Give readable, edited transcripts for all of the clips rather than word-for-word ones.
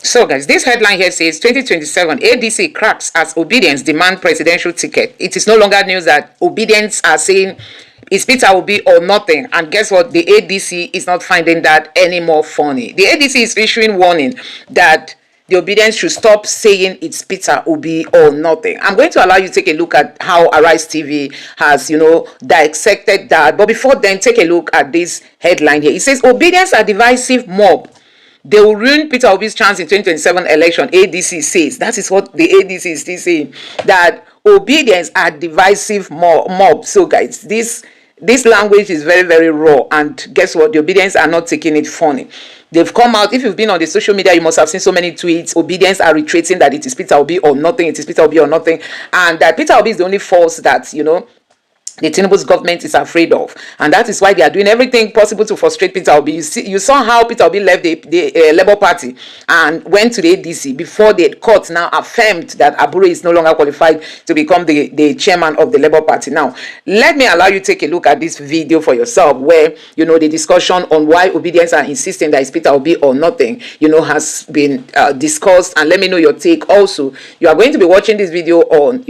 So guys, this headline here says 2027 ADC cracks as Obidients demand presidential ticket. It is no longer news that Obidients are saying it's Peter Obi or nothing. And guess what? The ADC is not finding that any more funny. The ADC is issuing warning that the Obidients should stop saying it's Peter Obi or nothing. I'm going to allow you to take a look at how Arise TV has, dissected that. But before then, take a look at this headline here. It says, Obidients are divisive mob. They will ruin Peter Obi's chance in 2027 election, ADC says. That is what the ADC is still saying, that Obidients are divisive mob. So guys, this language is very, very raw. And guess what? The Obidients are not taking it funny. They've come out. If you've been on the social media, you must have seen so many tweets. Obidients are retreating that it is Peter Obi or nothing. It is Peter Obi or nothing. And that Peter Obi is the only force that, the Tinubu's government is afraid of, and that is why they are doing everything possible to frustrate Peter Obi. You saw how Peter Obi left the Labour Party and went to the ADC before the court now affirmed that Abure is no longer qualified to become the chairman of the Labour Party. Now, let me allow you to take a look at this video for yourself, where the discussion on why Obidients are insisting that it's Peter Obi or nothing, has been discussed, and let me know your take. Also, you are going to be watching this video on,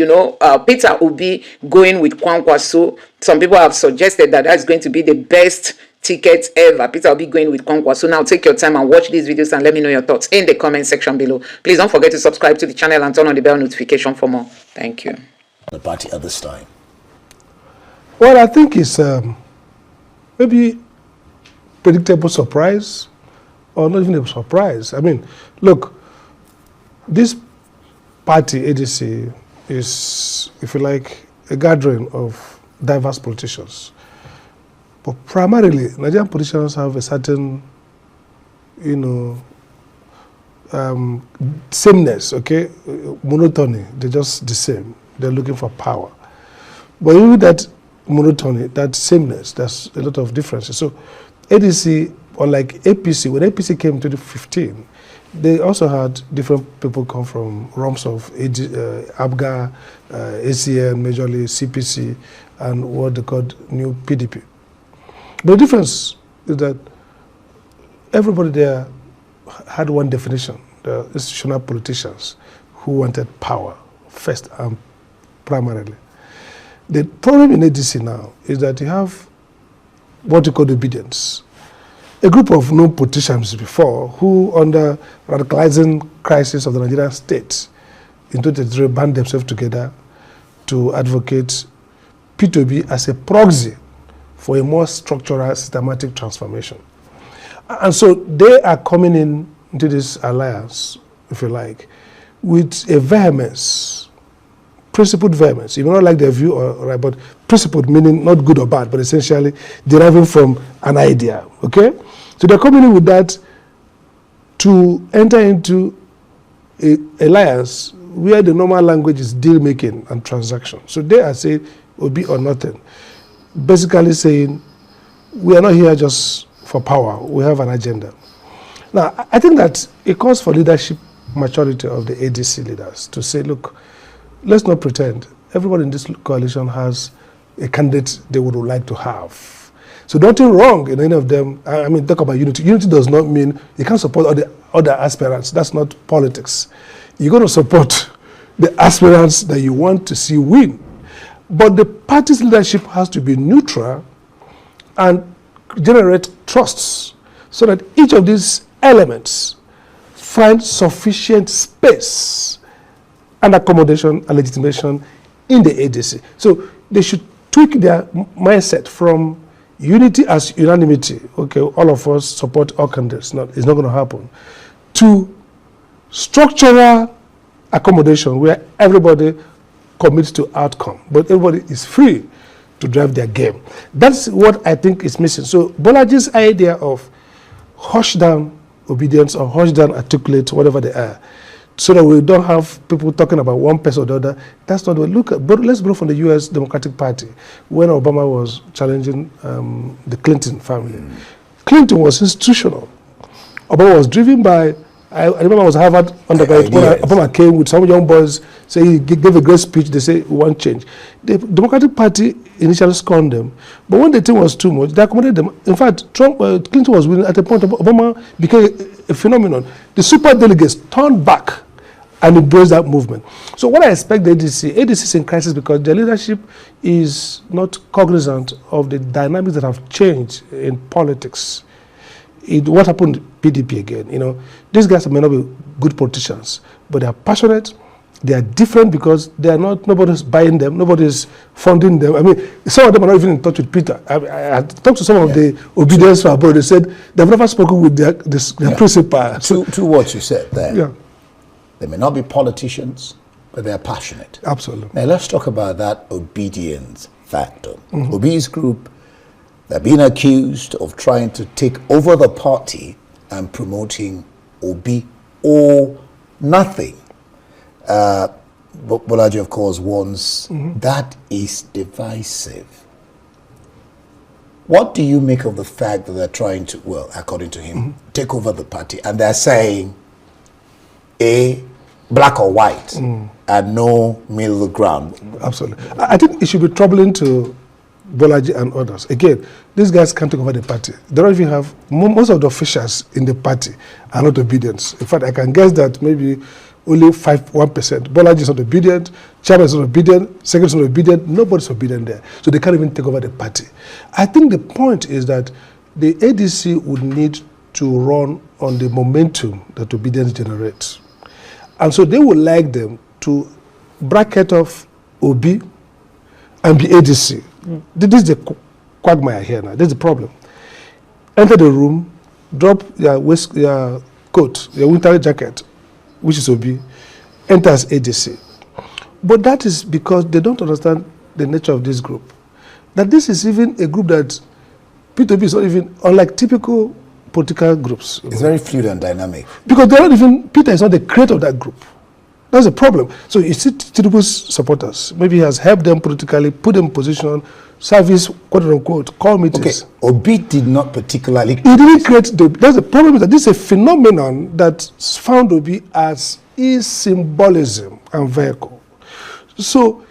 Peter Obi going with Kwankwaso. Some people have suggested that that's going to be the best ticket ever. Peter will be going with Kwankwaso. So now take your time and watch these videos and let me know your thoughts in the comment section below. Please don't forget to subscribe to the channel and turn on the bell notification for more. Thank you. The party at this time. Well, I think it's maybe predictable surprise, or not even a surprise. I mean, look, this party ADC is, if you like, a gathering of diverse politicians. But primarily, Nigerian politicians have a certain, sameness, okay? Monotony, they're just the same. They're looking for power. But even that monotony, that sameness, there's a lot of differences. So ADC, unlike APC, when APC came in 2015, they also had different people come from realms of ABGA, ACN, majorly CPC, and what they called new PDP. But the difference is that everybody there had one definition, the institutional politicians who wanted power first and primarily. The problem in ADC now is that you have what you call Obidients. A group of known politicians before who, under radicalizing crisis of the Nigerian state, in 2023 band themselves together to advocate P2B as a proxy for a more structural, systematic transformation. And so they are coming into this alliance, if you like, with a vehemence, principled vehemence. You may not like their view, right, but principled meaning not good or bad, but essentially deriving from an idea, okay? So they're coming in with that to enter into an alliance where the normal language is deal making and transaction. So they are saying Obi or nothing, basically saying we are not here just for power, we have an agenda. Now, I think that it calls for leadership maturity of the ADC leaders to say, look, let's not pretend. Everybody in this coalition has a candidate they would like to have. So nothing wrong in any of them. I mean, talk about unity. Unity does not mean you can't support all the other aspirants. That's not politics. You're going to support the aspirants that you want to see win. But the party's leadership has to be neutral and generate trusts so that each of these elements find sufficient space and accommodation and legitimation in the ADC. So they should tweak their mindset from unity as unanimity, okay, all of us support all candidates, it's not going to happen, to structural accommodation where everybody commits to outcome, but everybody is free to drive their game. That's what I think is missing. So Bolaji's idea of hush down Obidients or hush down articulate, whatever they are, so that we don't have people talking about one person or the other, that's not the way. Look at, but let's go from the US Democratic Party, when Obama was challenging the Clinton family. Clinton was institutional. Obama was driven by, I remember I was Harvard undergraduate, when Obama came with some young boys, say he gave a great speech, they say we want change. The Democratic Party initially scorned them, but when the thing was too much, they accommodated them. In fact, Clinton was winning at a point, Obama became a phenomenon. The super delegates turned back and embraced that movement. So what I expect the ADC is in crisis because their leadership is not cognizant of the dynamics that have changed in politics. What happened to PDP again? You know, these guys may not be good politicians, but they are passionate. They are different because they are not. Nobody's buying them. Nobody's funding them. I mean, some of them are not even in touch with Peter. I talked to some of the Obidients from abroad. They said they've never spoken with their principal. To what you said there. Yeah. They may not be politicians, but they are passionate. Absolutely. Now let's talk about that obedience factor. Obi's group, they're being accused of trying to take over the party and promoting Obi or nothing. Bolaji, of course, warns that is divisive. What do you make of the fact that they're trying to, well, according to him, take over the party, and they're saying black or white and no middle ground? Absolutely. I think it should be troubling to Bolaji and others. Again, these guys can't take over the party. They don't even have, most of the officials in the party are not obedient. In fact, I can guess that maybe only 1%. Bolaji is not obedient, Chairman is not obedient, Secretary is not obedient, nobody's obedient there. So they can't even take over the party. I think the point is that the ADC would need to run on the momentum that obedience generates. And so they would like them to bracket off Obi and be ADC. This is the quagmire here now. This is the problem. Enter the room, drop your coat, your winter jacket, which is Obi, enter as ADC. But that is because they don't understand the nature of this group. That this is even a group that P2P is not even, unlike typical political groups. It's very fluid and dynamic. Because they're not even, Peter is not the creator of that group. That's a problem. So you see Tinubu's supporters. Maybe he has helped them politically, put them in position, service, quote unquote, call meetings. Okay, Obi did not particularly... He didn't create the... That's the problem, is that this is a phenomenon that found Obi as his symbolism and vehicle. So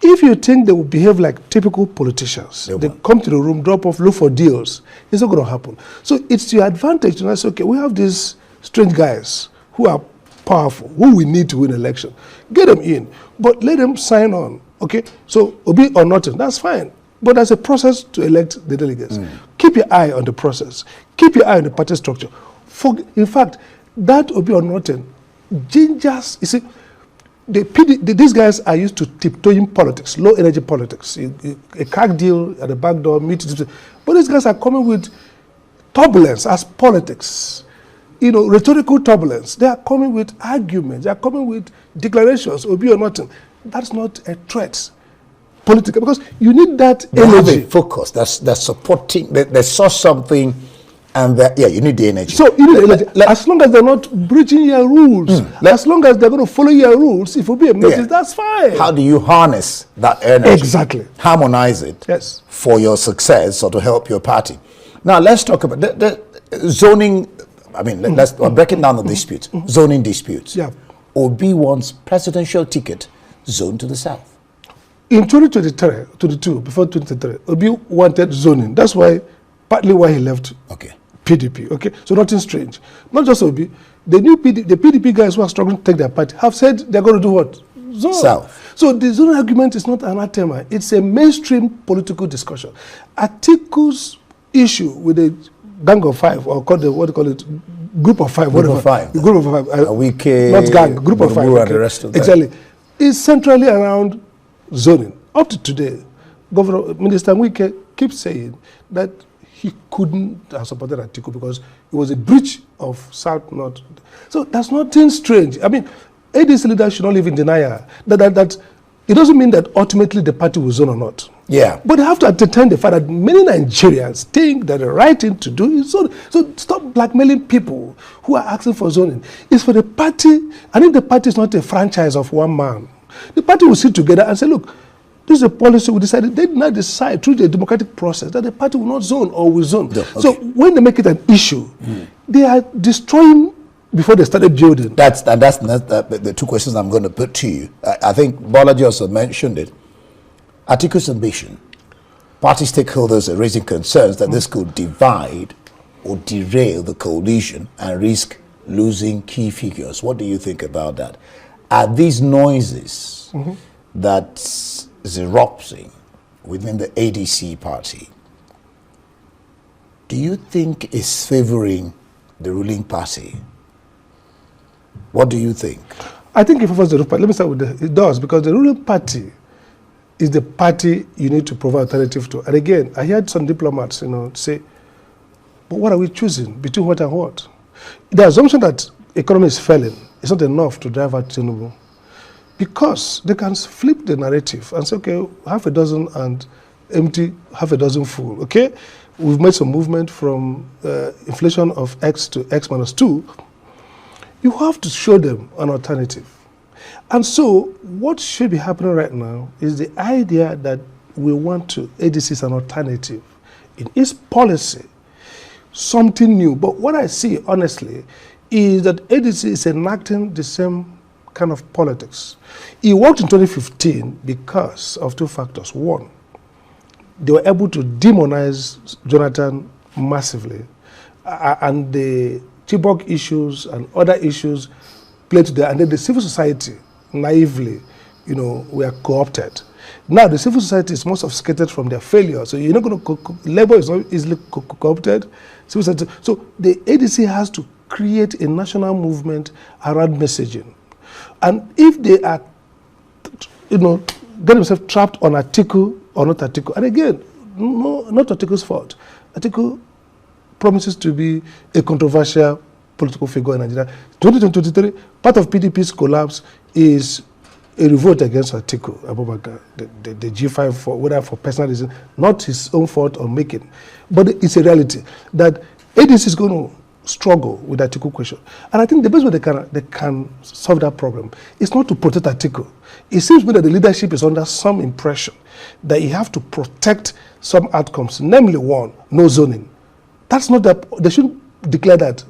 if you think they will behave like typical politicians, they come to the room, drop off, look for deals, it's not going to happen. So it's your advantage to say, okay, we have these strange guys who are powerful, who we need to win election. Get them in, but let them sign on, okay? So Obi or nothing, that's fine. But there's a process to elect the delegates. Keep your eye on the process. Keep your eye on the party structure. In fact, that Obi or nothing gingers, you see, these guys are used to tiptoeing politics, low energy politics. A crack deal at the back door, meetings. But these guys are coming with turbulence as politics. You know, rhetorical turbulence. They are coming with arguments. They are coming with declarations, Obi or nothing. That's not a threat politically, because you need that energy. Have a focus. That's supporting. They saw something, and you need the energy. So you need the energy. As long as they're not breaching your rules, as long as they're going to follow your rules, if Obi notice, that's fine. How do you harness that energy? Exactly. Harmonize it. Yes. For your success or to help your party. Now let's talk about the zoning. I mean, we're breaking down the disputes, zoning disputes. Yeah. Obi wants presidential ticket zoned to the south. In 2022, before 2023, Obi wanted zoning. That's partly why he left PDP. Okay, so nothing strange. Not just Obi. The PDP guys who are struggling to take their party have said they're going to do what? Zone. South. So the zoning argument is not anathema. It's a mainstream political discussion. Atiku's issue with the gang of five, or what do you call it, group of five, group of five. Group of five. Wike, not gang, group of five. And the rest of that. Exactly. It's centrally around zoning. Up to today, Minister Wike keeps saying that he couldn't have supported Atiku because it was a breach of South-North. So that's nothing strange. I mean, ADC leaders should not live in denial. That it doesn't mean that ultimately the party will zone or not. Yeah. But they have to entertain the fact that many Nigerians think that the right thing to do is zone. So stop blackmailing people who are asking for zoning. It's for the party, and if the party is not a franchise of one man, the party will sit together and say, look, this is a policy we decided. They did not decide through the democratic process that the party will not zone or will zone. No, okay. So when they make it an issue, they are destroying before they started building. That's the two questions I'm going to put to you. I think Bolaji also mentioned it. Atiku's ambition. Party stakeholders are raising concerns that this could divide or derail the coalition and risk losing key figures. What do you think about that? Are these noises that's erupting within the ADC party, do you think is favoring the ruling party? What do you think? I think it favors the ruling party. Let me start with it does, because the ruling party is the party you need to provide alternative to. And again, I heard some diplomats, say, but what are we choosing between what and what? The assumption that economy is failing is not enough to drive out Tinubu, because they can flip the narrative and say, okay, half a dozen and empty, half a dozen full. Okay, we've made some movement from inflation of X to X minus 2. You have to show them an alternative. And so what should be happening right now is the idea that we want to, ADC is an alternative in its policy, something new. But what I see, honestly, is that ADC is enacting the same kind of politics. It worked in 2015 because of two factors. One, they were able to demonize Jonathan massively, and the Chibok issues and other issues played to there, and then the civil society naively, were co-opted. Now the civil society is more sophisticated from their failure, so you're not going to, labor is not easily co-opted. Civil society. So the ADC has to create a national movement around messaging. And if they are, get themselves trapped on Atiku or not Atiku, and again, no, not Atiku's fault. Atiku promises to be a controversial political figure in Nigeria. 2023, part of PDP's collapse is a revolt against Atiku Abubakar, the G5, whether for personal reason, not his own fault or making. But it's a reality that ADC is going to struggle with the Atiku question. And I think the best way they can solve that problem is not to protect Atiku. It seems to me that the leadership is under some impression that you have to protect some outcomes, namely one, no zoning. That's not that, they shouldn't declare that.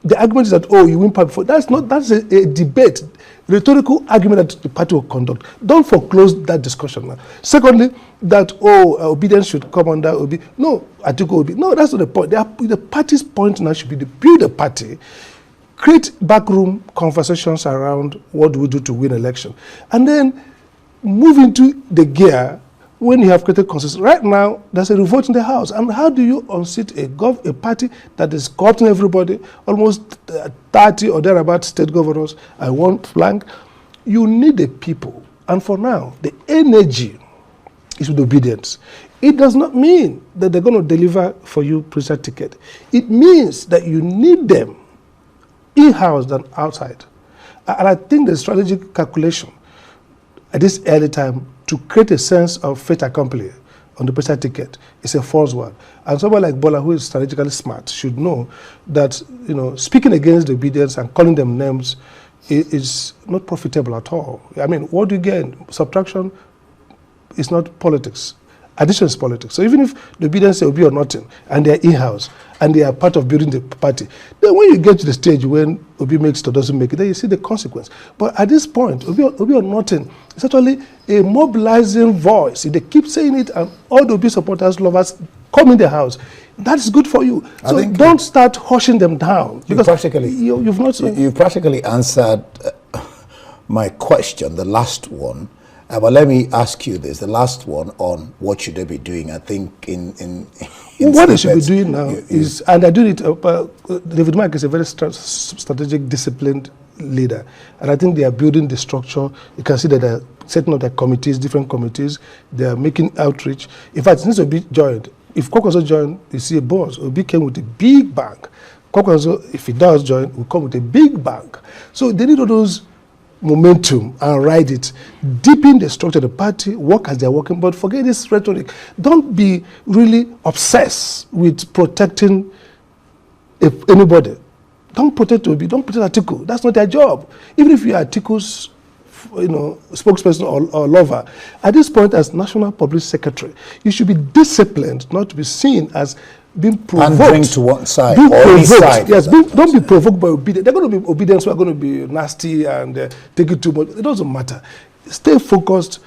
The argument is that, you win part before. That's a debate, rhetorical argument that the party will conduct. Don't foreclose that discussion now. Secondly, that, Obidients should come under Obi. No, Atiku Obi. No, that's not the point. The party's point now should be to build a party, create backroom conversations around what do we do to win election, and then move into the gear when you have created consensus. Right now, there's a revolt in the House. And how do you unseat a party that is co-opting everybody, almost 30 or thereabout state governors and one flank? You need the people. And for now, the energy is with Obidients. It does not mean that they're going to deliver for you preset ticket. It means that you need them in-house than outside. And I think the strategic calculation at this early time to create a sense of fait accompli on the preset ticket is a false one. And someone like Bola, who is strategically smart, should know that speaking against the Obidients and calling them names is not profitable at all. I mean, what do you get? Subtraction is not politics. Addition is politics. So even if the Obidients say Obi or nothing, and they're in-house, and they are part of building the party, then when you get to the stage when Obi makes it or doesn't make it, then you see the consequence. But at this point, Obi or nothing is actually a mobilizing voice. If they keep saying it, and all the Obi supporters, lovers, come in the house, that's good for you. So don't start hushing them down. Because you've practically answered my question, the last one. But let me ask you this, the last one on what should they be doing. I think in what they should be doing now is, and they're doing it, David Mark is a very strategic, disciplined leader. And I think they are building the structure. You can see that they're setting up their committees, different committees. They are making outreach. In fact, since Obi joined, if Kwakwanso joined, you see a boss. Obi came with a big bang. Kwakwanso, if he does join, will come with a big bang. So they need all those momentum and ride it, deepen the structure of the party, work as they're working, but forget this rhetoric. Don't be really obsessed with protecting anybody. Don't protect Obi, don't protect Atiku. That's not their job. Even if you are Atiku's spokesperson or lover, at this point as National Public Secretary, you should be disciplined, not to be seen as being provoked. Pandering to one side or any side. Yes, don't be provoked by Obidients. They're going to be Obidients who are going to be nasty and take it too much. It doesn't matter. Stay focused,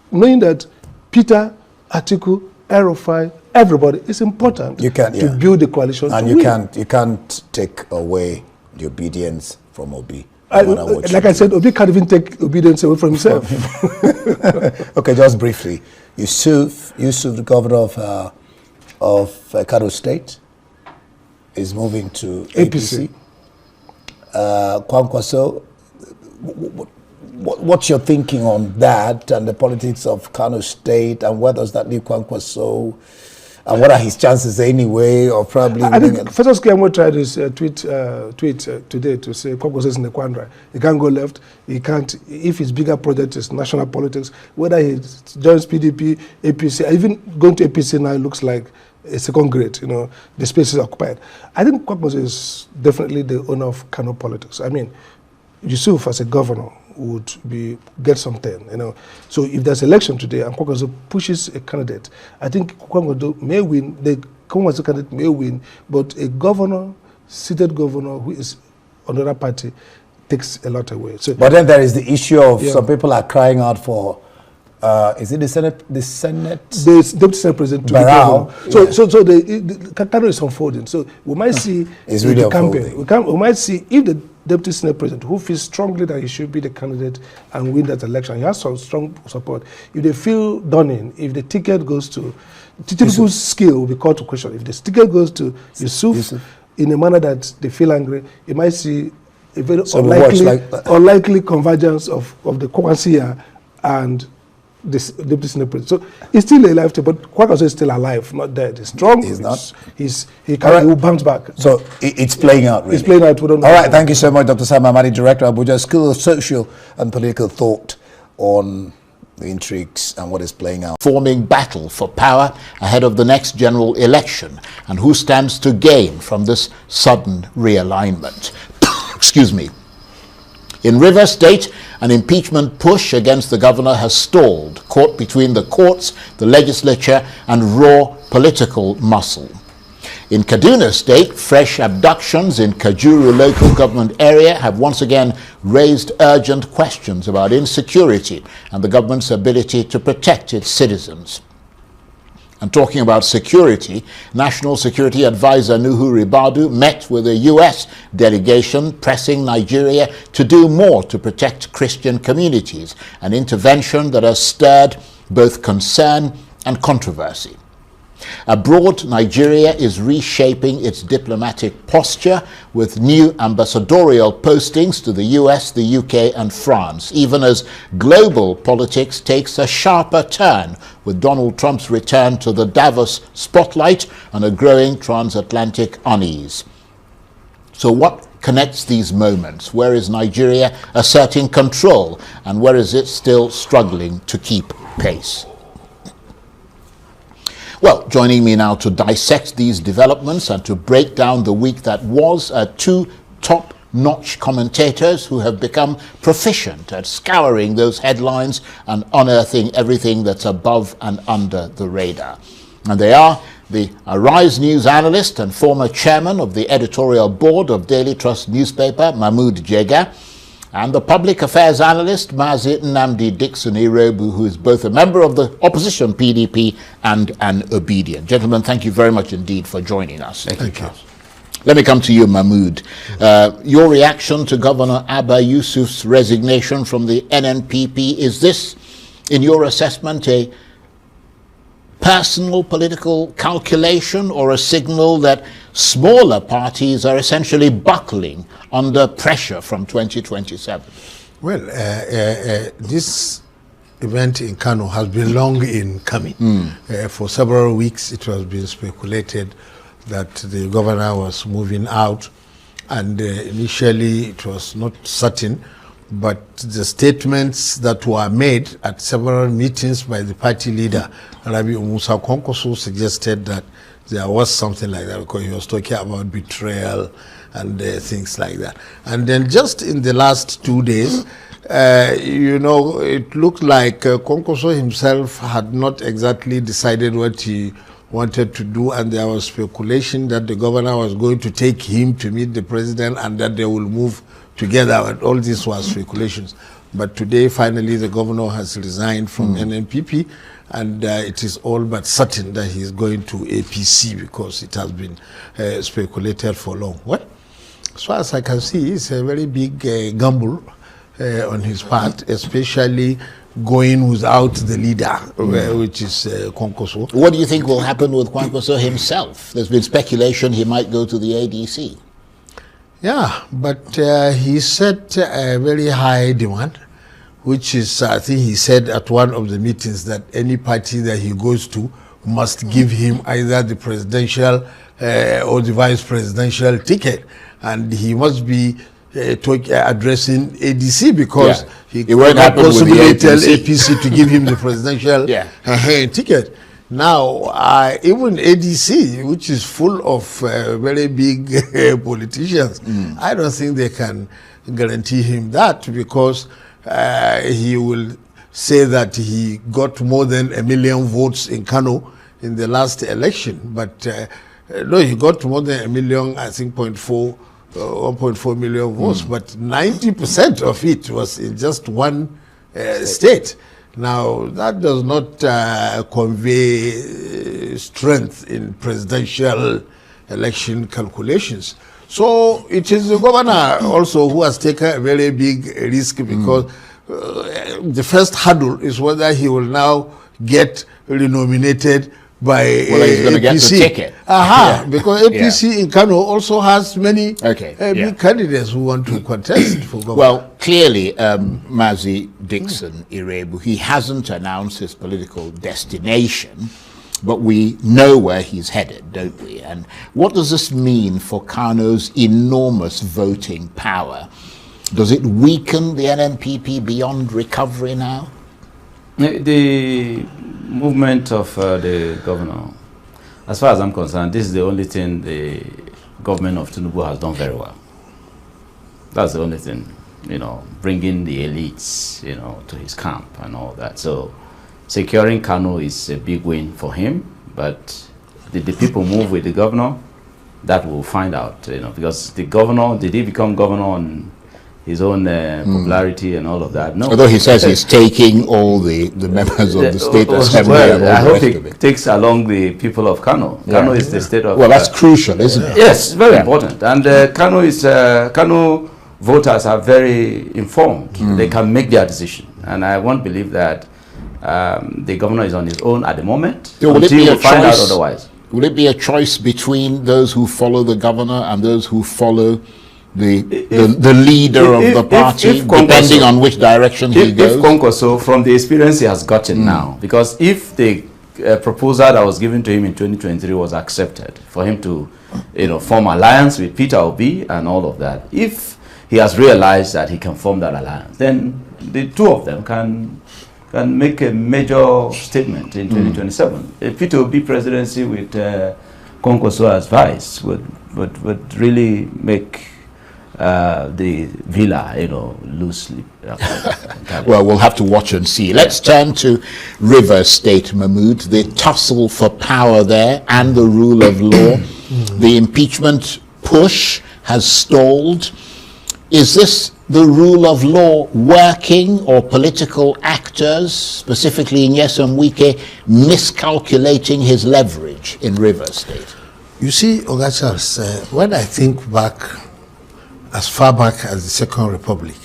knowing that Peter, Atiku, Erufai, everybody, it's important to build the coalition. And you can't take away the obedience from Obi. No matter what like I said, Obi can't even take obedience away from himself. Okay, just briefly, Yusuf, the governor of Kano State, is moving to APC. Kwankwaso, what's your thinking on that and the politics of Kano State, and where does that leave Kwankwaso, and what are his chances anyway, or probably? I think Festus Keyamo tried his tweet today to say Kwankwaso is in the quandary. He can't go left. He can't. If his bigger project is national politics, whether he joins PDP, APC, even going to APC now, it looks like a second grade. You know, the space is occupied. I think Kwankwaso is definitely the owner of Kano politics. I mean, Yusuf as a governor would get something, you know. So if there's election today and Kwankwaso pushes a candidate, I think Kwankwaso may win. The Kwankwaso candidate may win, but a governor, seated governor who is on the other party, takes a lot away. So, but then there is the issue of some people are crying out for. Is it the Senate? The Deputy Senate President to be governor. So the Kano is unfolding. So we might see it's really the campaign. We might see if the Deputy Senate President, who feels strongly that he should be the candidate and win that election, he has some strong support. If they feel done in, if the ticket goes to Titiku's skill will be called to question. If the ticket goes to Yusuf in a manner that they feel angry, you might see a very unlikely convergence of the Kwankwaso and this Deputy Senate President. So he's still alive, but Kwankwaso is still alive, not dead. He's strong. He's not. He will bounce back. So it's playing out, really. It's playing out. We don't know. All right, thank you so much, Dr. Sam Amadi, Director of Abuja School of Social and Political Thought, on the intrigues and what is playing out. Forming battle for power ahead of the next general election, and who stands to gain from this sudden realignment. Excuse me. In Rivers State, an impeachment push against the governor has stalled, caught between the courts, the legislature, and raw political muscle. In Kaduna State, fresh abductions in Kajuru local government area have once again raised urgent questions about insecurity and the government's ability to protect its citizens. And talking about security, National Security Advisor Nuhu Ribadu met with a U.S. delegation pressing Nigeria to do more to protect Christian communities, an intervention that has stirred both concern and controversy. Abroad, Nigeria is reshaping its diplomatic posture with new ambassadorial postings to the US, the UK and France, even as global politics takes a sharper turn with Donald Trump's return to the Davos spotlight and a growing transatlantic unease. So what connects these moments? Where is Nigeria asserting control, and where is it still struggling to keep pace? Well, joining me now to dissect these developments and to break down the week that was are two top-notch commentators who have become proficient at scouring those headlines and unearthing everything that's above and under the radar. And they are the Arise News analyst and former chairman of the editorial board of Daily Trust newspaper, Mahmood Jega, and the public affairs analyst, Mazi Nnamdi Dixon-Irobu, who is both a member of the opposition PDP and an Obidient. Gentlemen, thank you very much indeed for joining us. Thank you. Let me come to you, Mahmood. Your reaction to Governor Abba Yusuf's resignation from the NNPP, is this, in your assessment, a personal political calculation or a signal that smaller parties are essentially buckling under pressure from 2027? Well, this event in Kano has been long in coming. For several weeks it was being speculated that the governor was moving out, and initially it was not certain, but the statements that were made at several meetings by the party leader, Rabi Musa Kwankwaso, suggested that there was something like that, because he was talking about betrayal and things like that. And then just in the last 2 days, you know, it looked like Kwankwaso himself had not exactly decided what he wanted to do, and there was speculation that the governor was going to take him to meet the president and that they will move together, and all this was speculations. But today, finally, the governor has resigned from NNPP, and it is all but certain that he is going to APC, because it has been speculated for long. What? As far as I can see, it's a very big gamble on his part, especially going without the leader, which is Kwankwaso. What do you think will happen with Kwankwaso himself? There's been speculation he might go to the ADC. Yeah, but he set a very high demand, which is, I think he said at one of the meetings that any party that he goes to must give him either the presidential or the vice presidential ticket. And he must be addressing ADC because he won't cannot possibly tell APC. APC to give him the presidential ticket. Now, even ADC, which is full of very big politicians, I don't think they can guarantee him that, because he will say that he got more than 1 million votes in Kano in the last election. But no, he got more than 1 million, I think 1.4 million votes, but 90% of it was in just one state. Now, that does not convey strength in presidential election calculations. So it is the governor also who has taken a very big risk, because the first hurdle is whether he will now get renominated by he's going to get the ticket. Because APC in Kano also has many big candidates who want to contest for government. Well, clearly, Mazi Dixon Irebu, he hasn't announced his political destination, but we know where he's headed, don't we? And what does this mean for Kano's enormous voting power? Does it weaken the NNPP beyond recovery now? The movement of the governor, as far as I'm concerned, this is the only thing the government of Tinubu has done very well. That's the only thing, bringing the elites, to his camp and all that. So securing Kano is a big win for him, but did the people move with the governor? That we'll find out, because the governor, did he become governor on his own popularity and all of that? No. Although he says he's taking all the members of the state assembly and all I the hope rest of it. takes along the people of Kano. Kano is the state of... Well, that's crucial, isn't it? Yes, very important. And Kano voters are very informed. They can make their decision. And I won't believe that the governor is on his own at the moment, So will it until be a we find out choice? otherwise. Will it be a choice between those who follow the governor and those who follow the leader of the party, depending on which direction he goes? If Kwankwaso, from the experience he has gotten now, because if the proposal that was given to him in 2023 was accepted, for him to form alliance with Peter Obi and all of that, if he has realized that he can form that alliance, then the two of them can make a major statement in 2027. A Peter Obi presidency with Kwankwaso as vice would really make the villa, loosely. Well, we'll have to watch and see. Let's turn to Rivers State, Mahmood. The tussle for power there and the rule of law. The impeachment push has stalled. Is this the rule of law working, or political actors, specifically Nyesom Wike, miscalculating his leverage in Rivers State? You see, Oga Charles, when I think back, as far back as the Second Republic,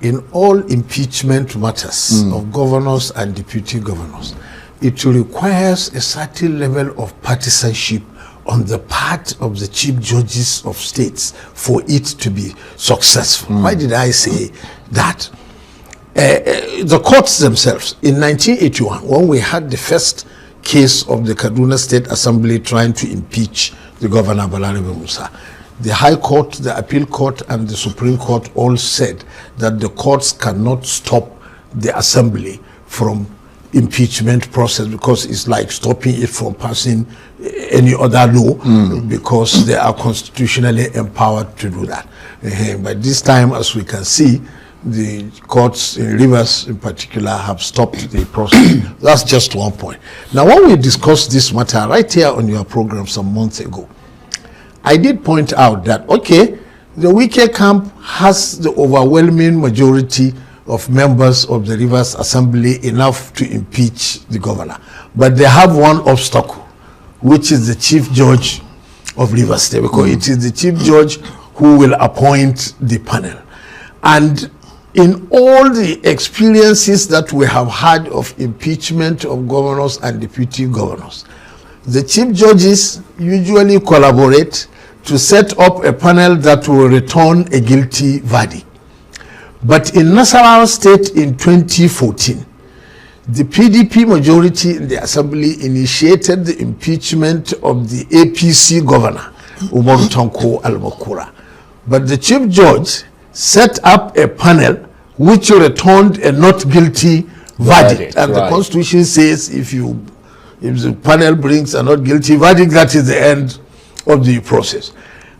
in all impeachment matters of governors and deputy governors, it requires a certain level of partisanship on the part of the chief judges of states for it to be successful. Why did I say that? The courts themselves, in 1981, when we had the first case of the Kaduna State Assembly trying to impeach the governor Balarabe Musa, the High Court, the Appeal Court, and the Supreme Court all said that the courts cannot stop the Assembly from impeachment process, because it's like stopping it from passing any other law, because they are constitutionally empowered to do that. But this time, as we can see, the courts in Rivers in particular have stopped the process. That's just one point. Now, when we discussed this matter right here on your program some months ago, I did point out that, okay, the Wike camp has the overwhelming majority of members of the Rivers Assembly enough to impeach the governor. But they have one obstacle, which is the chief judge of Rivers State, because it is the chief judge who will appoint the panel. And in all the experiences that we have had of impeachment of governors and deputy governors, the chief judges usually collaborate to set up a panel that will return a guilty verdict. But in Nasarawa State in 2014, the PDP majority in the assembly initiated the impeachment of the APC governor, Umaru Tanko Al-Makura. But the chief judge set up a panel which returned a not guilty verdict. And the Constitution says if the panel brings a not guilty verdict, that is the end of the process.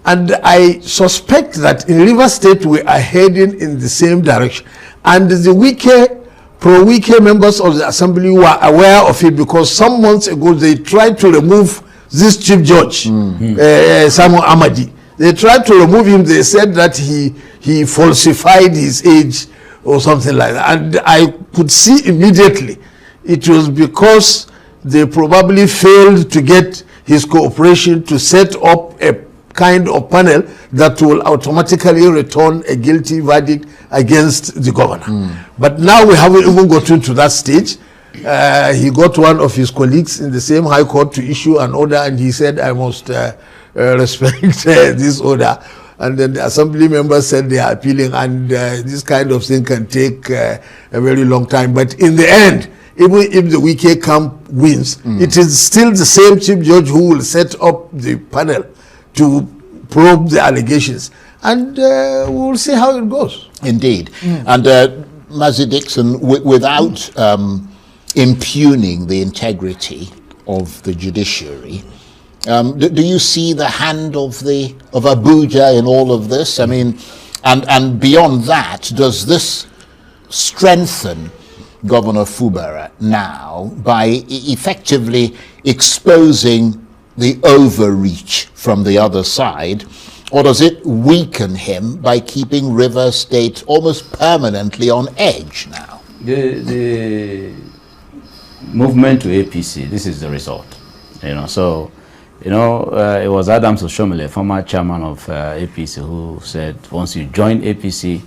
And I suspect that in Rivers State we are heading in the same direction. And the pro-Wike members of the assembly were aware of it, because some months ago they tried to remove this chief judge, Samuel Amadi. They tried to remove him. They said that he falsified his age or something like that. And I could see immediately it was because they probably failed to get his cooperation to set up a kind of panel that will automatically return a guilty verdict against the governor. But now we haven't even gotten to that stage. He got one of his colleagues in the same high court to issue an order, and he said, I must respect this order. And then the assembly members said they are appealing, and this kind of thing can take a very long time. But in the end, even if the Wike camp wins, it is still the same chief judge who will set up the panel to probe the allegations. And we'll see how it goes. Indeed. And Mazi Dixon, without impugning the integrity of the judiciary, do you see the hand of Abuja in all of this? I mean, and beyond that, does this strengthen Governor Fubara now by effectively exposing the overreach from the other side, or does it weaken him by keeping Rivers State almost permanently on edge now? The movement to APC, this is the result. So it was Adams Oshomole, former chairman of APC, who said once you join APC,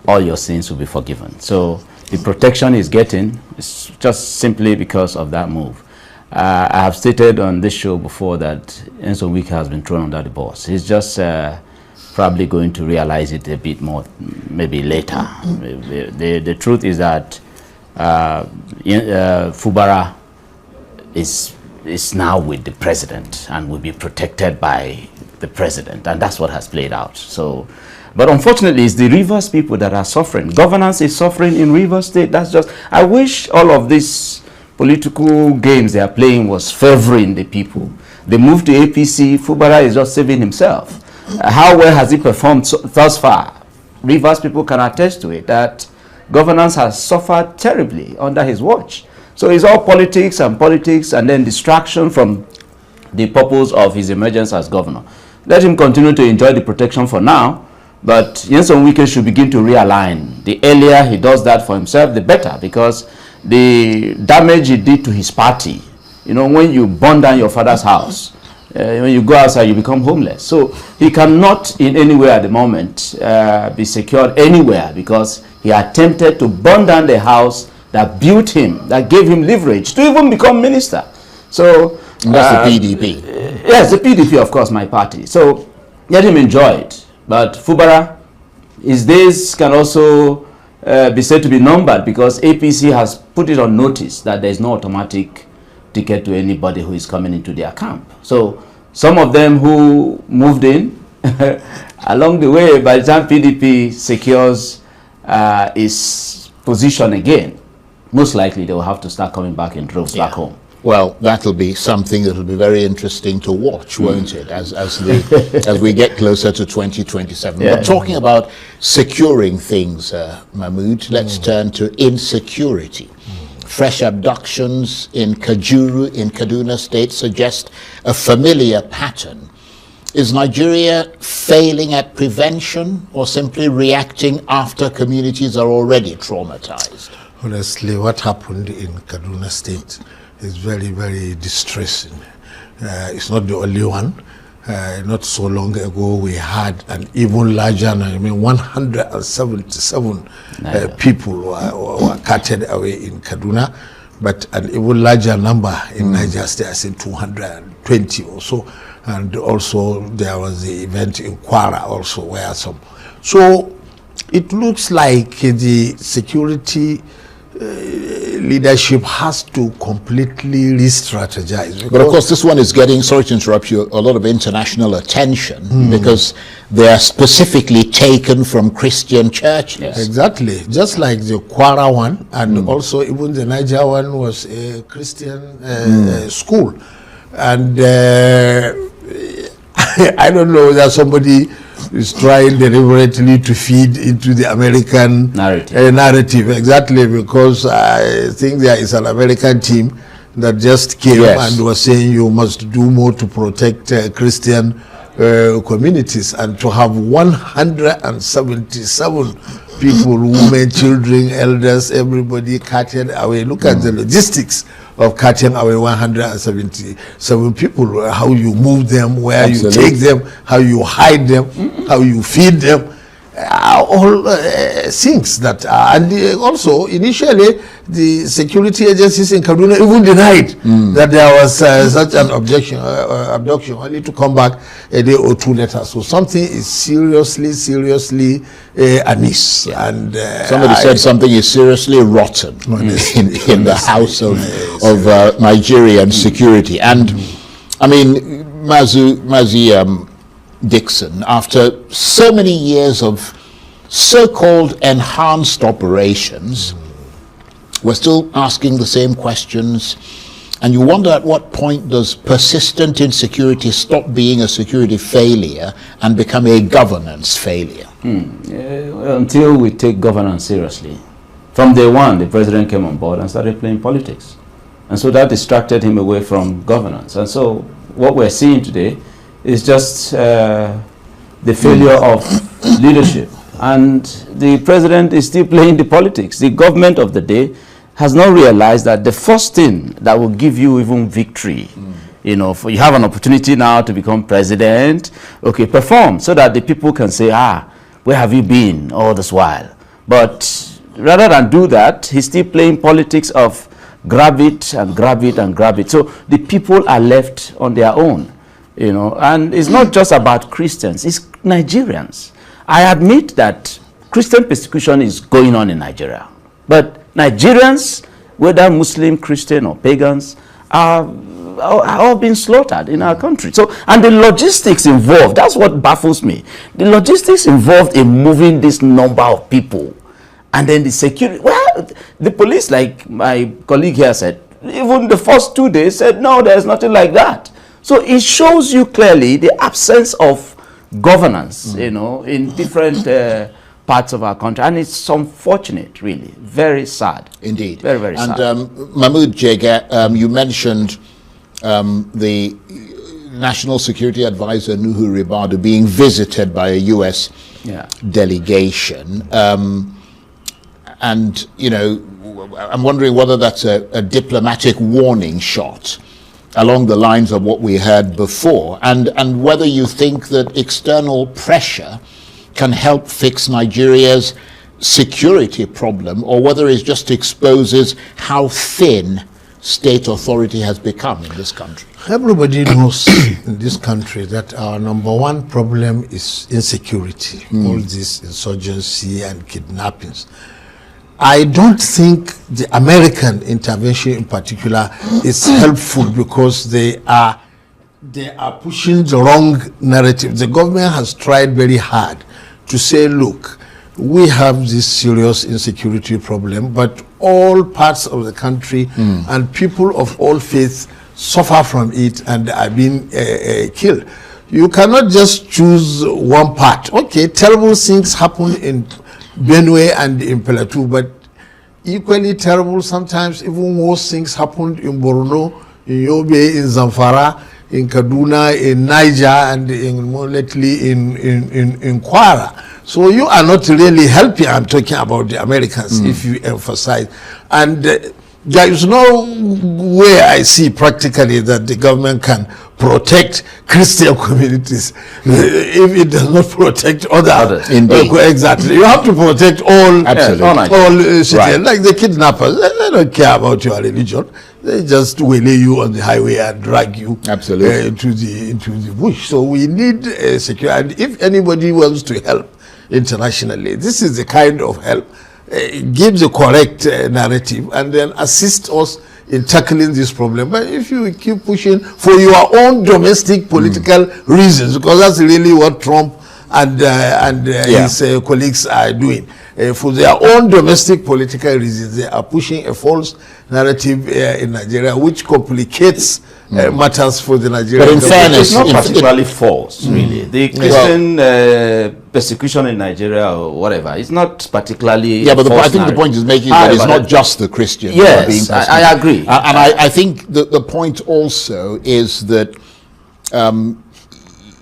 all your sins will be forgiven. So the protection he's getting is just simply because of that move. I have stated on this show before that Enso Wike has been thrown under the bus. He's just probably going to realize it a bit more maybe later. The truth is that Fubara is now with the president and will be protected by the president, and that's what has played out. So, but unfortunately, it's the Rivers people that are suffering. Governance is suffering in Rivers State. That's just, I wish all of these political games they are playing was favoring the people. They moved to APC, Fubara is just saving himself. How well has he performed thus far? Rivers people can attest to it, that governance has suffered terribly under his watch. So it's all politics and then distraction from the purpose of his emergence as governor. Let him continue to enjoy the protection for now, but Nyesom Wike should begin to realign. The earlier he does that for himself, the better, because the damage he did to his party, when you burn down your father's house, when you go outside, you become homeless. So he cannot in any way at the moment be secured anywhere, because he attempted to burn down the house that built him, that gave him leverage to even become minister. So and that's the PDP. Yes, the PDP, of course, my party. So let him enjoy it. But Fubara, his days can also be said to be numbered, because APC has put it on notice that there is no automatic ticket to anybody who is coming into their camp. So some of them who moved in along the way, by the time PDP secures its position again, most likely they will have to start coming back in droves back home. Well, that'll be something that'll be very interesting to watch, won't it, as we get closer to 2027. Yeah. But talking about securing things, Mahmood, let's turn to insecurity. Fresh abductions in Kajuru in Kaduna State suggest a familiar pattern. Is Nigeria failing at prevention, or simply reacting after communities are already traumatized? Honestly, what happened in Kaduna State is very, very distressing. It's not the only one. not so long ago, we had an even larger, 177 people were carted away in Kaduna, but an even larger number in Niger State, I think 220 or so. And also there was the event in Kwara also where some. So it looks like the security leadership has to completely re-strategize. But of course, this one is getting, sorry to interrupt you, a lot of international attention because they are specifically taken from Christian churches. Yes. Exactly. Just like the Kwara one, and also even the Niger one was a Christian school. And I don't know whether somebody is trying deliberately to feed into the American narrative. Exactly, because I think there is an American team that just came and was saying you must do more to protect Christian communities, and to have 177 people, women, children, elders, everybody carted away. Look at the logistics of carting away 177 people, how you move them, where you take them, how you hide them, how you feed them, all things that are, and also initially the security agencies in Kaduna even denied that there was such an abduction, only to come back a day or two later. So something is seriously amiss. And somebody said something is seriously rotten in the house of Nigerian security. And I mean, Mazi Dixon, after so many years of so-called enhanced operations, we're still asking the same questions, and you wonder at what point does persistent insecurity stop being a security failure and become a governance failure? Until we take governance seriously. From day one, the president came on board and started playing politics, and so that distracted him away from governance. And so what we're seeing today is just the failure of leadership, and the president is still playing the politics. The government of the day has not realized that the first thing that will give you even victory, you know, you have an opportunity now to become president, okay, perform, so that the people can say, where have you been all this while? But rather than do that, he's still playing politics of grab it and grab it and grab it. So the people are left on their own. You know, and it's not just about Christians, it's Nigerians. I admit that Christian persecution is going on in Nigeria, but Nigerians, whether Muslim, Christian, or pagans, are all being slaughtered in our country. So, and the logistics involved, that's what baffles me. The logistics involved in moving this number of people, and then the security, well, the police, like my colleague here said, even the first 2 days said, no, there's nothing like that. So it shows you clearly the absence of governance, you know, in different parts of our country. And it's unfortunate, really. Very sad. Indeed. Very, very sad. And Mahmoud Jega, you mentioned the National Security Advisor, Nuhu Ribadu, being visited by a U.S. delegation. And, you know, I'm wondering whether that's a diplomatic warning shot along the lines of what we heard before, and whether you think that external pressure can help fix Nigeria's security problem, or whether it just exposes how thin state authority has become in this country. Everybody knows in this country that our number one problem is insecurity, all this insurgency and kidnappings. I don't think the American intervention in particular is helpful, because they are pushing the wrong narrative. The government has tried very hard to say, look, we have this serious insecurity problem, but all parts of the country and people of all faiths suffer from it and are being killed. You cannot just choose one part. Okay, terrible things happen in Benue and in Plateau, but equally terrible, sometimes even worse things happened in Borno, in Yobe, in Zamfara, in Kaduna, in Niger, and more lately in Kwara. So you are not really helping. I'm talking about the Americans, if you emphasize. And there is no way I see practically that the government can protect Christian communities if it does not protect others. Indeed. Exactly. You have to protect all, Absolutely. all citizens. Right. Like the kidnappers, they don't care about your religion. They just waylay you on the highway and drag you Absolutely. into the bush. So we need security. And if anybody wants to help internationally, this is the kind of help. Give the correct narrative and then assist us in tackling this problem. But if you keep pushing for your own domestic political reasons, because that's really what Trump and his colleagues are doing, for their own domestic political reasons, they are pushing a false narrative in Nigeria, which complicates matters for the Nigerian But in government. fairness, It's not particularly false, really. The Christian persecution in Nigeria or whatever, it's not particularly. Yeah, but false I think the narrative. point is making that it's not just the Christians who are being Yes, persecuted. I agree. And I think that the point also is that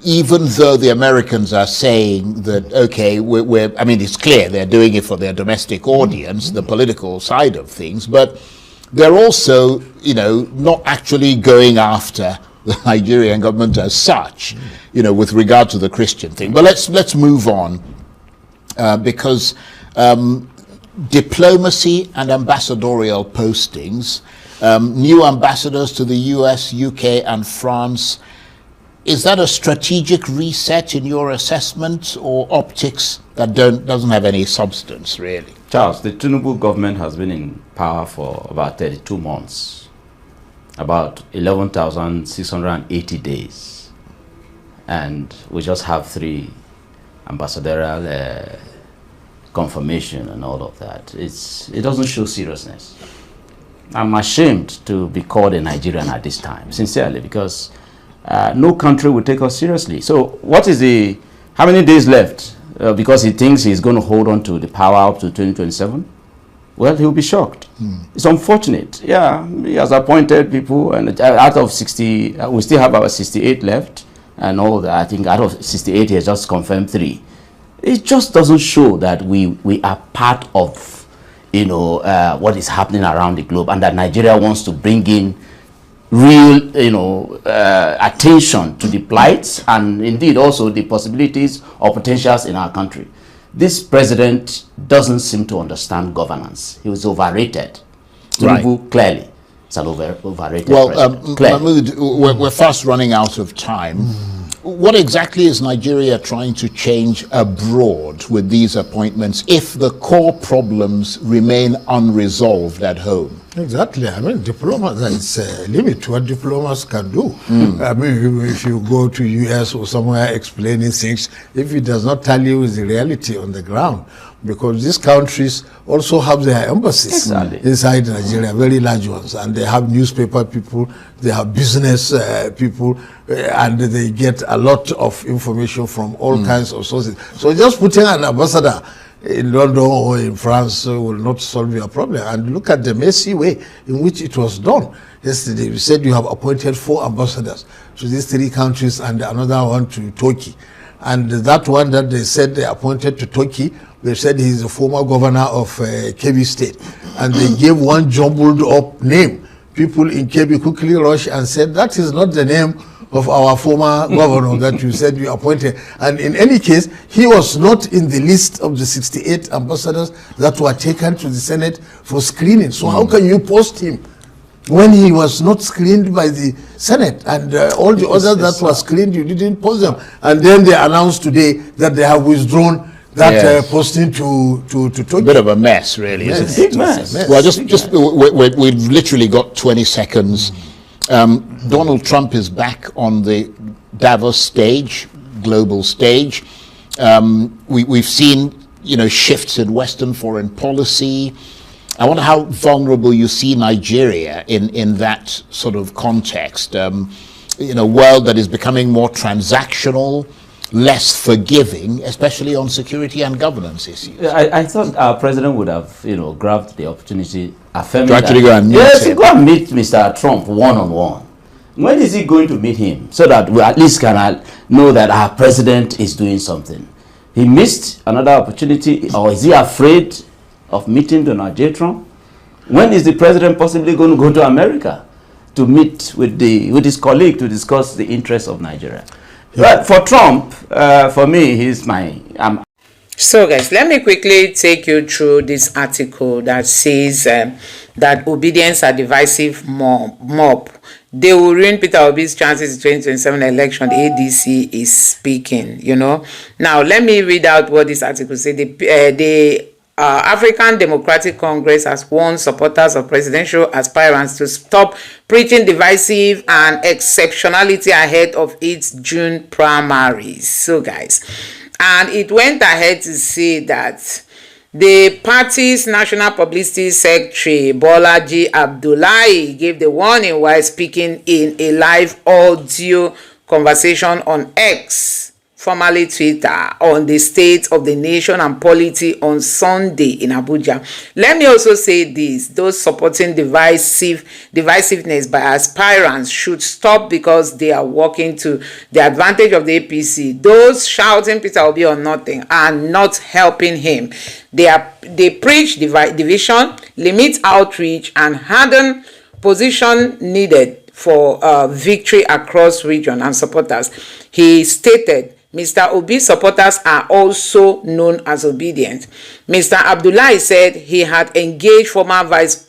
even though the Americans are saying that, okay, I mean, it's clear they're doing it for their domestic audience, the political side of things, but they're also, not actually going after the Nigerian government as such, with regard to the Christian thing. But let's move on, because diplomacy and ambassadorial postings, new ambassadors to the US, UK, and France. Is that a strategic reset in your assessment, or optics that doesn't have any substance, really? Charles, the Tinubu government has been in power for about 32 months, about 11,680 days, and we just have 3 ambassadorial confirmation and all of that. It doesn't show seriousness. I'm ashamed to be called a Nigerian at this time, sincerely, because no country will take us seriously. So how many days left? Because he thinks he's going to hold on to the power up to 2027? Well, he'll be shocked. It's unfortunate. Yeah, he has appointed people, and out of 60, we still have about 68 left, and all that. I think out of 68, he has just confirmed 3. It just doesn't show that we are part of, what is happening around the globe, and that Nigeria wants to bring in real, attention to the plights and indeed also the possibilities or potentials in our country. This president doesn't seem to understand governance. He was overrated. Tinubu, clearly, is an overrated president. Mahmood, we're fast running out of time. What exactly is Nigeria trying to change abroad with these appointments if the core problems remain unresolved at home? Exactly. I mean, diplomas, there's a limit to what diplomats can do. I mean, if you go to US or somewhere explaining things, if it does not tally with the reality on the ground, because these countries also have their embassies inside Nigeria, very large ones, and they have newspaper people, they have business people, and they get a lot of information from all kinds of sources. So just putting an ambassador in London or in France will not solve your problem. And look at the messy way in which it was done. Yesterday, you said you have appointed 4 ambassadors to these 3 countries and another one to Turkey. And that one that they said they appointed to Turkey, they said he's the former governor of Kebbi State. And they gave one jumbled up name. People in Kebbi quickly rushed and said, that is not the name of our former governor that you said you appointed. And in any case, he was not in the list of the 68 ambassadors that were taken to the Senate for screening. So how can you post him when he was not screened by the Senate? And all the others that were screened, you didn't post them. And then they announced today that they have withdrawn that posting to Turkey. Bit of a mess, really, isn't it? Big mess. Well, we've literally got 20 seconds. Donald Trump is back on the Davos stage, global stage. We've seen, shifts in Western foreign policy. I wonder how vulnerable you see Nigeria in that sort of context. In a world that is becoming more transactional, less forgiving, especially on security and governance issues. I thought our president would have, grabbed the opportunity, affirming to actually go and meet him. Go and meet Mr. Trump one-on-one. When is he going to meet him so that we at least can know that our president is doing something? He missed another opportunity, or is he afraid of meeting Donald J. Trump? When is the president possibly going to go to America to meet with his colleague to discuss the interests of Nigeria? But for Trump, for me, So guys, let me quickly take you through this article that says that Obidients are divisive mob. They will ruin Peter Obi's chances in 2027 election. The ADC is speaking, you know. Now, let me read out what this article says. The African Democratic Congress has warned supporters of presidential aspirants to stop preaching divisive and exceptionality ahead of its June primaries. So guys, and it went ahead to say that the party's national publicity secretary Bolaji Abdullahi gave the warning while speaking in a live audio conversation on X, formerly Twitter, on the state of the nation and polity on Sunday in Abuja. Let me also say this: those supporting divisiveness by aspirants should stop because they are working to the advantage of the APC. Those shouting Peter Obi or nothing are not helping him. They preach division, limit outreach, and harden position needed for victory across region and supporters. He stated, Mr. Obi's supporters are also known as Obidients. Mr. Abdullahi said he had engaged former Vice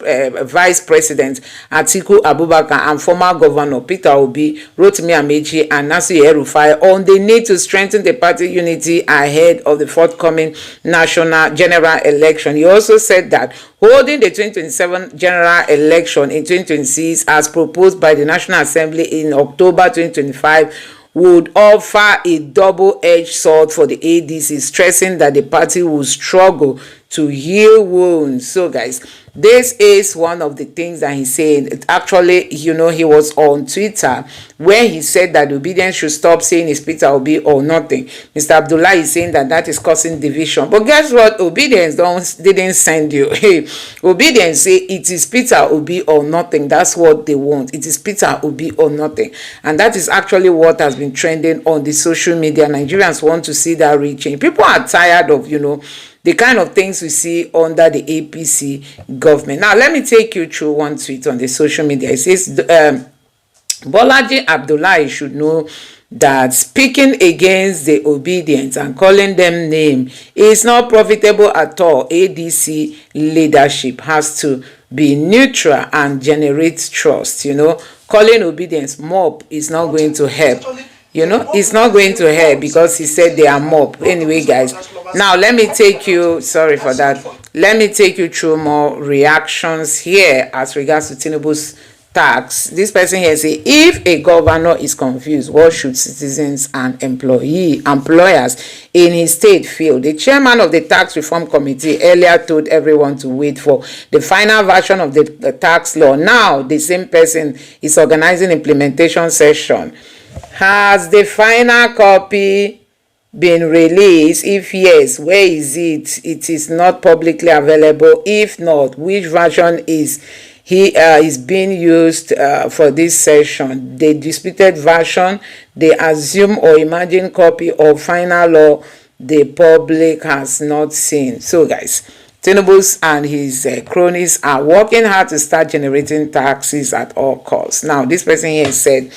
President Atiku Abubakar and former Governor Peter Obi, Rotimi Amechi, and Nasir El-Rufai on the need to strengthen the party unity ahead of the forthcoming national general election. He also said that holding the 2027 general election in 2026 as proposed by the National Assembly in October 2025 would offer a double-edged sword for the ADC, stressing that the party will struggle to heal wounds. So guys, this is one of the things that he's saying. Actually, you know, he was on Twitter where he said that Obidients should stop saying it's Peter Obi or nothing. Mr. Abdullah is saying that is causing division. But guess what? Obidients didn't send you. Hey, Obidients say it is Peter Obi or nothing. That's what they want. It is Peter Obi or nothing. And that is actually what has been trending on the social media. Nigerians want to see that reaching. People are tired of, you know, the kind of things we see under the APC government. Now, let me take you through one tweet on the social media. It says, Bolaji Abdullahi should know that speaking against the Obidients and calling them name is not profitable at all. ADC leadership has to be neutral and generate trust. You know, calling Obidients mob is not going to help. You know, it's not going to help because he said they are mob. Anyway, guys, now let me take you, sorry for that, let me take you through more reactions here as regards to Tinubu's tax. This person here say, if a governor is confused, what should citizens and employers in his state feel? The chairman of the tax reform committee earlier told everyone to wait for the final version of the tax law. Now the same person is organizing implementation session. Has the final copy been released? If yes, where is it? It is not publicly available. If not, which version is being used for this session? The disputed version, the assumed or imagined copy of final law the public has not seen. So guys, Tinubu and his cronies are working hard to start generating taxes at all costs. Now, this person here said,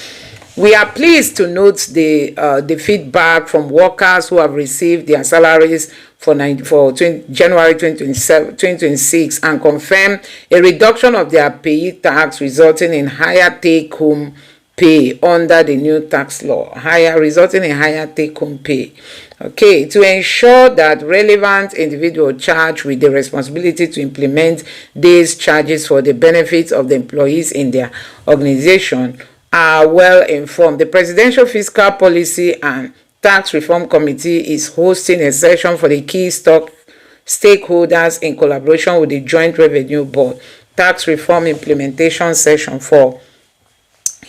we are pleased to note the feedback from workers who have received their salaries for January 2026 and confirm a reduction of their pay tax resulting in higher take-home pay under the new tax law. Resulting in higher take-home pay. Okay, to ensure that relevant individuals charged with the responsibility to implement these charges for the benefit of the employees in their organization are well informed. The Presidential Fiscal Policy and Tax Reform Committee is hosting a session for the key stakeholders in collaboration with the Joint Revenue Board. Tax Reform Implementation Session for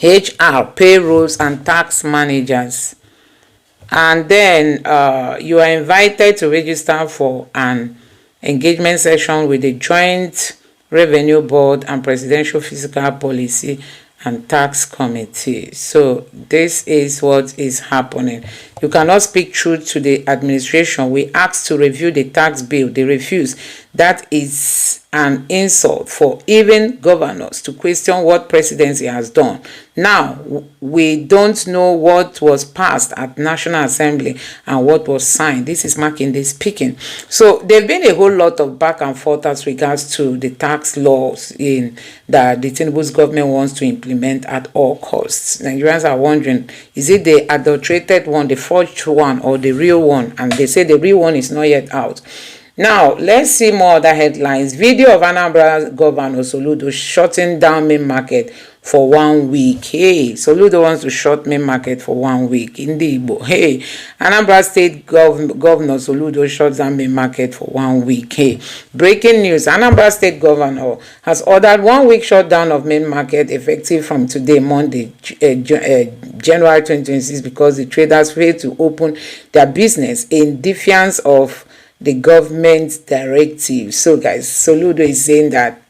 HR, payrolls, and tax managers. And then you are invited to register for an engagement session with the Joint Revenue Board and Presidential Fiscal Policy and Tax Committee. So this is what is happening. You cannot speak truth to the administration. We asked to review the tax bill. They refuse. That is an insult for even governors to question what presidency has done. Now, we don't know what was passed at National Assembly and what was signed. This is Makinde speaking. So there's been a whole lot of back and forth as regards to the tax laws in that the Tinubu's government wants to implement at all costs. Nigerians are wondering, is it the adulterated one, the forged one, or the real one? And they say the real one is not yet out. Now, let's see more other headlines. Video of Anambra Governor Soludo shutting down main market for 1 week. Hey, Soludo wants to shut main market for 1 week. In the Igbo. Hey, Anambra State Governor Soludo shuts down main market for 1 week. Hey, breaking news. Anambra State Governor has ordered 1 week shutdown of main market effective from today, Monday, January 2026, because the traders failed to open their business in defiance of the government directive. So guys, Soludo is saying that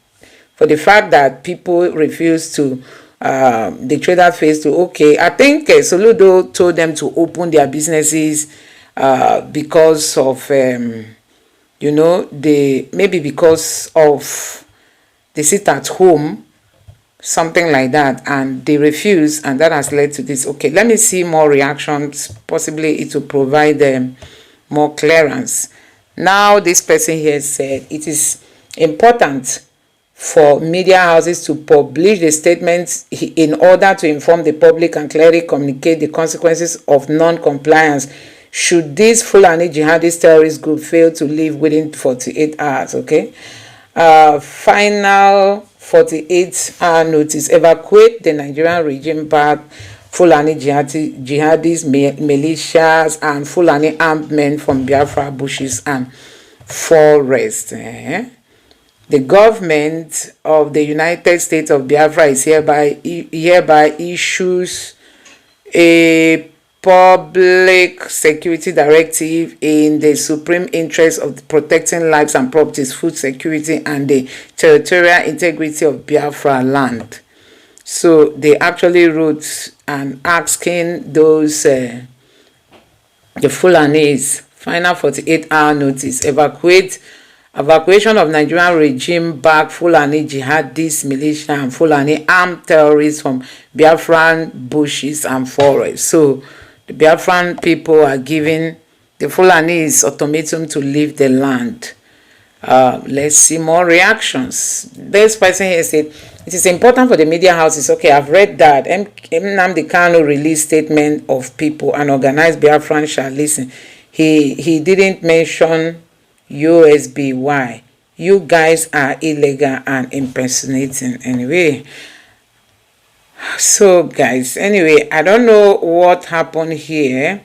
for the fact that people refuse to, the traders fails to, okay, I think Soludo told them to open their businesses because of, you know, maybe because of they sit at home, something like that, and they refuse, and that has led to this. Okay, let me see more reactions. Possibly it will provide them more clearance. Now, this person here said it is important for media houses to publish the statements in order to inform the public and clearly communicate the consequences of non-compliance should this Fulani jihadist terrorist group fail to leave within 48 hours, okay? Final 48-hour notice. Evacuate the Nigerian regime back Fulani jihadist militias and Fulani armed men from Biafra bushes and forests. The government of the United States of Biafra is hereby issues a public security directive in the supreme interest of protecting lives and properties, food security, and the territorial integrity of Biafra land. So they actually wrote and asking those the Fulanis, final 48-hour notice, evacuation of Nigerian regime back Fulani jihadist militia and Fulani armed terrorists from Biafran bushes and forests. So the Biafran people are giving the Fulanis ultimatum to leave the land. Let's see more reactions. This person here said, it is important for the media houses. Okay, I've read that. nnamdi Kanu released statement of people and organized Biafran shall listen. He didn't mention USB. Why? You guys are illegal and impersonating anyway. So guys, anyway, I don't know what happened here.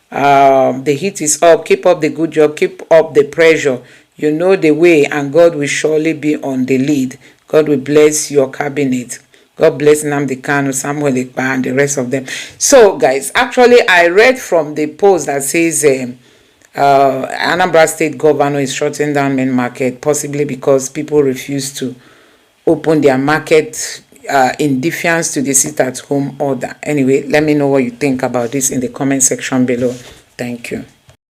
The heat is up. Keep up the good job. Keep up the pressure. You know the way, and God will surely be on the lead. God will bless your cabinet. God bless Nnamdi Kanu, Samuel Ekpa, and the rest of them. So, guys, actually, I read from the post that says Anambra State Governor is shutting down main market, possibly because people refuse to open their market in defiance to the sit-at-home order. Anyway, let me know what you think about this in the comment section below. Thank you.